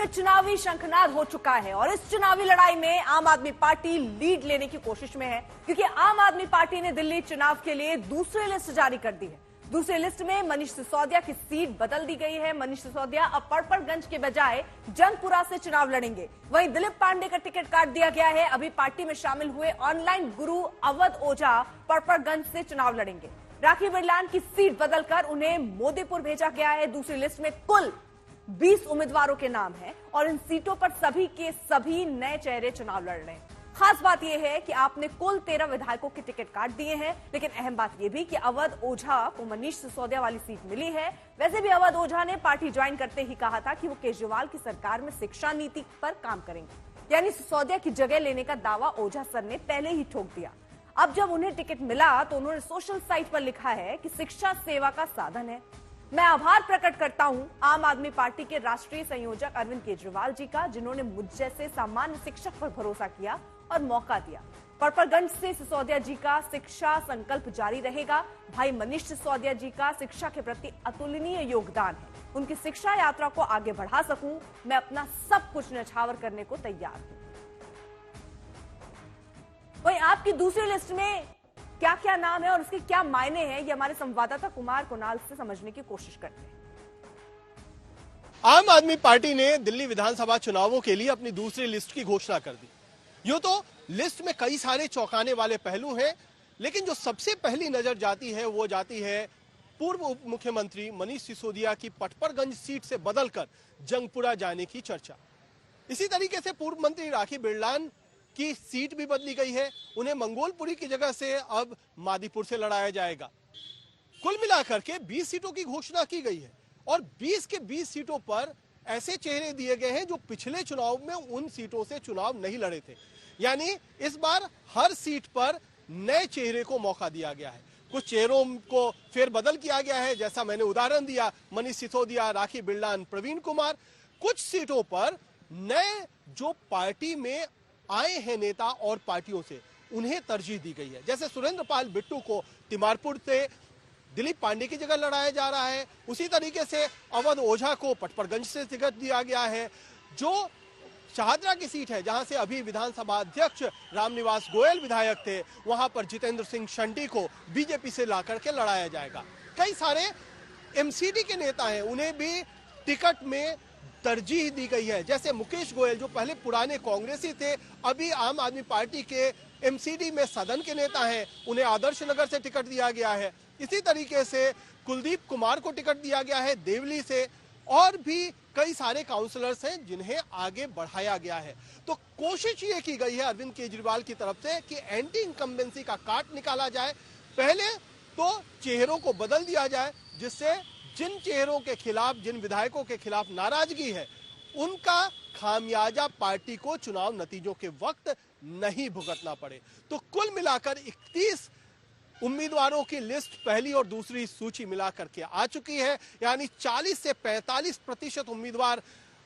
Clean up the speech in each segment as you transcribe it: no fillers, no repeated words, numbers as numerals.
में चुनावी शंखनाद हो चुका है और इस चुनावी लड़ाई में आम आदमी पार्टी लीड लेने की कोशिश में है, क्योंकि आम आदमी पार्टी ने दिल्ली चुनाव के लिए दूसरी लिस्ट जारी कर दी है। दूसरी लिस्ट में मनीष सिसोदिया की सीट बदल दी गई है। मनीष सिसोदिया अब पड़पड़गंज के बजाय जंगपुरा से चुनाव लड़ेंगे। वहीं दिलीप पांडे का टिकट काट दिया गया है। अभी पार्टी में शामिल हुए ऑनलाइन गुरु अवध ओझा पड़पड़गंज से चुनाव लड़ेंगे। राखी बिरलान की सीट बदलकर उन्हें मोदीपुर भेजा गया है। दूसरी लिस्ट में कुल 20 उम्मीदवारों के नाम हैं और इन सीटों पर सभी के सभी नए चेहरे चुनाव लड़ रहे हैं। खास बात यह है कि आपने कुल 13 विधायकों के टिकट काट दिए हैं, लेकिन अहम बात यह भी कि अवध ओझा को मनीष सिसोदिया वाली सीट मिली है। वैसे भी अवध ओझा ने पार्टी ज्वाइन करते ही कहा था कि वो केजरीवाल की सरकार में शिक्षा नीति पर काम करेंगे, यानी सिसोदिया की जगह लेने का दावा ओझा सर ने पहले ही ठोक दिया। अब जब उन्हें टिकट मिला तो उन्होंने सोशल साइट पर लिखा है कि शिक्षा सेवा का साधन है। मैं आभार प्रकट करता हूं आम आदमी पार्टी के राष्ट्रीय संयोजक अरविंद केजरीवाल जी का, जिन्होंने मुझ जैसे सामान्य शिक्षक पर भरोसा किया और मौका दिया। पड़पड़गंज से सिसोदिया जी का शिक्षा संकल्प जारी रहेगा। भाई मनीष सिसोदिया जी का शिक्षा के प्रति अतुलनीय योगदान है। उनकी शिक्षा यात्रा को आगे बढ़ा सकूं, मैं अपना सब कुछ न्यौछावर करने को तैयार हूं। वहीं आपकी दूसरी लिस्ट में क्या क्या नाम है और उसके क्या मायने हैं, ये हमारे संवाददाता कुमार कुणाल से समझने की कोशिश करते हैं। आम आदमी पार्टी ने दिल्ली विधानसभा चुनावों के लिए अपनी दूसरी लिस्ट की घोषणा कर दी। यूं तो लिस्ट में कई सारे चौंकाने वाले पहलू हैं, लेकिन जो सबसे पहली नजर जाती है वो जाती है पूर्व उप मुख्यमंत्री मनीष सिसोदिया की पटपरगंज सीट से बदलकर जंगपुरा जाने की चर्चा। इसी तरीके से पूर्व मंत्री राखी बिरलान की सीट भी बदली गई है। उन्हें मंगोलपुरी की जगह से अब मादीपुर से लड़ाया जाएगा। कुल मिलाकर के 20 सीटों की घोषणा की गई है और 20 के 20 सीटों पर ऐसे चेहरे दिए गए हैं जो पिछले चुनाव में उन सीटों से चुनाव नहीं लड़े थे। यानी इस बार हर सीट पर नए चेहरे को मौका दिया गया है। कुछ चेहरों को फेरबदल किया गया है, जैसा मैंने उदाहरण दिया मनीष सिसोदिया, राखी बिरलान, प्रवीण कुमार। कुछ सीटों पर नए जो पार्टी में आए हैं नेता और पार्टियों से, उन्हें तरजीह दी गई है। जैसे सुरेंद्र पाल बिट्टू को तिमारपुर से दिलीप पांडे की जगह लड़ाया जा रहा है। उसी तरीके से अवध ओझा को पटपरगंज से टिकट दिया गया है। जो शाहदरा की सीट है, जहां से अभी विधानसभा अध्यक्ष रामनिवास गोयल विधायक थे, वहां पर जितेंद्र सिंह शंटी को बीजेपी से लाकर के लड़ाया जाएगा। कई सारे एमसीडी के नेता हैं, उन्हें भी टिकट में तरजीह दी गई है। जैसे मुकेश गोयल जो पहले पुराने कांग्रेसी थे, अभी आम आदमी पार्टी के एमसीडी में सदन के नेता हैं, उन्हें आदर्श नगर से टिकट दिया गया है। इसी तरीके से कुलदीप कुमार को टिकट दिया गया है देवली से, और भी कई सारे काउंसलर्स हैं जिन्हें आगे बढ़ाया गया है। तो कोशिश ये की गई है अरविंद केजरीवाल की तरफ से कि एंटी इनकम्बेंसी का काट निकाला जाए। पहले तो चेहरों को बदल दिया जाए, जिससे जिन चेहरों के खिलाफ, जिन विधायकों के खिलाफ नाराजगी है, उनका खामियाजा पार्टी को चुनाव नतीजों के वक्त नहीं भुगतना पड़े। तो कुल मिलाकर 31 उम्मीदवारों की लिस्ट पहली और दूसरी सूची मिलाकर के आ चुकी है। यानी 40 से 45% उम्मीदवार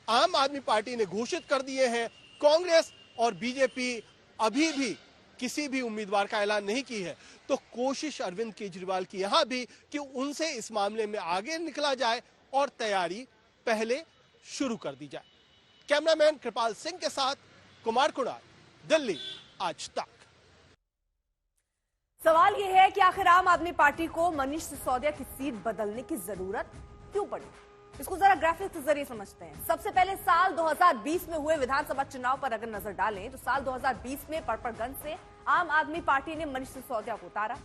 आम आदमी पार्टी ने घोषित कर दिए हैं। कांग्रेस और बीजेपी अभी भी किसी भी उम्मीदवार का ऐलान नहीं की है। तो कोशिश अरविंद केजरीवाल की यहां भी कि उनसे इस मामले में आगे निकला जाए और तैयारी पहले शुरू कर दी जाए। कैमरामैन कृपाल सिंह के साथ कुमार कुणाल, दिल्ली आज तक। सवाल यह है कि आखिर आम आदमी पार्टी को मनीष सिसोदिया की सीट बदलने की जरूरत क्यों पड़ी? इसको जरा ग्राफिक्स के जरिए समझते हैं। सबसे पहले साल 2020 में हुए विधानसभा चुनाव पर अगर नजर डालें तो साल 2020 में पड़पड़गंज से आम आदमी पार्टी ने मनीष सिसोदिया को उतारा।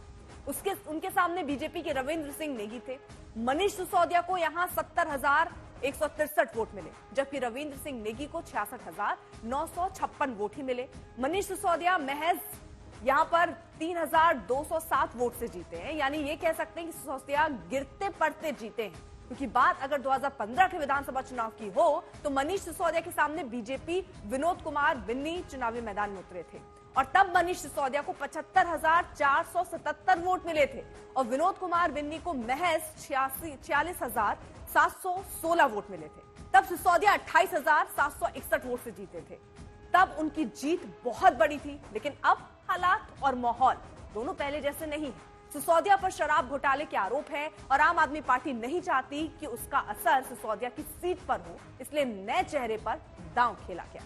उनके सामने बीजेपी के रविंद्र सिंह नेगी थे। मनीष सिसोदिया को यहां 70,163 वोट मिले, जबकि रविंद्र सिंह नेगी को 66,956 वोट ही मिले। मनीष सिसोदिया महज यहां पर 3,207 वोट से जीते हैं। यानी ये कह सकते हैं कि सिसोदिया गिरते पड़ते जीते हैं, क्योंकि बात अगर 2015 के विधानसभा चुनाव की हो तो मनीष सिसोदिया के सामने बीजेपी विनोद कुमार बिन्नी चुनावी मैदान में उतरे थे और तब मनीष सिसोदिया को 75,477 वोट मिले थे और विनोद कुमार बिन्नी को महज 46,716 वोट मिले थे। तब सिसोदिया 28,761 वोट से जीते थे। तब उनकी जीत बहुत बड़ी थी, लेकिन अब हालात और माहौल दोनों पहले जैसे नहीं है। सिसोदिया पर शराब घोटाले के आरोप है और आम आदमी पार्टी नहीं चाहती कि उसका असर सिसोदिया की सीट पर हो, इसलिए नए चेहरे पर दांव खेला गया।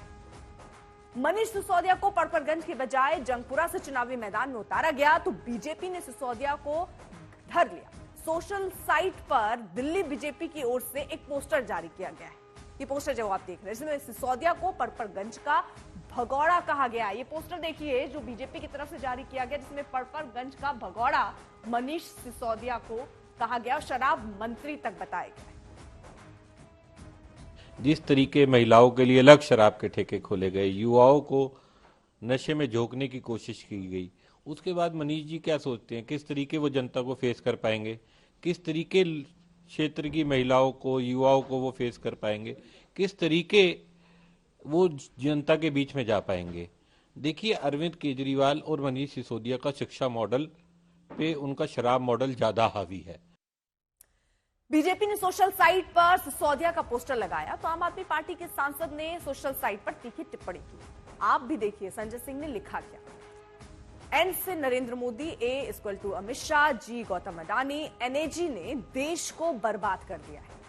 मनीष सिसोदिया को पड़पड़गंज के बजाय जंगपुरा से चुनावी मैदान में उतारा गया तो बीजेपी ने सिसोदिया को धर लिया। सोशल साइट पर दिल्ली बीजेपी की ओर से एक पोस्टर जारी किया गया है। ये पोस्टर जो आप देख रहे हैं इसमें सिसोदिया को पड़पड़गंज का भगौड़ा कहा गया है। ये पोस्टर देखिए जो बीजेपी की तरफ से जारी किया गया, जिसमें पड़पड़गंज का भगौड़ा मनीष सिसोदिया को कहा गया और शराब मंत्री तक बताया गया। जिस तरीके महिलाओं के लिए अलग शराब के ठेके खोले गए, युवाओं को नशे में झोंकने की कोशिश की गई, उसके बाद मनीष जी क्या सोचते हैं, किस तरीके वो जनता को फेस कर पाएंगे, किस तरीके क्षेत्र की महिलाओं को, युवाओं को वो फेस कर पाएंगे, किस तरीके वो जनता के बीच में जा पाएंगे। देखिए, अरविंद केजरीवाल और मनीष सिसोदिया का शिक्षा मॉडल पे उनका शराब मॉडल ज्यादा हावी है। बीजेपी ने सोशल साइट पर सिसोदिया का पोस्टर लगाया तो आम आदमी पार्टी के सांसद ने सोशल साइट पर तीखी टिप्पणी की। आप भी देखिए संजय सिंह ने लिखा क्या। एन से Narendra Modi, A = Amit Shah, G Gautam Adani, NAG ने देश को बर्बाद कर दिया है।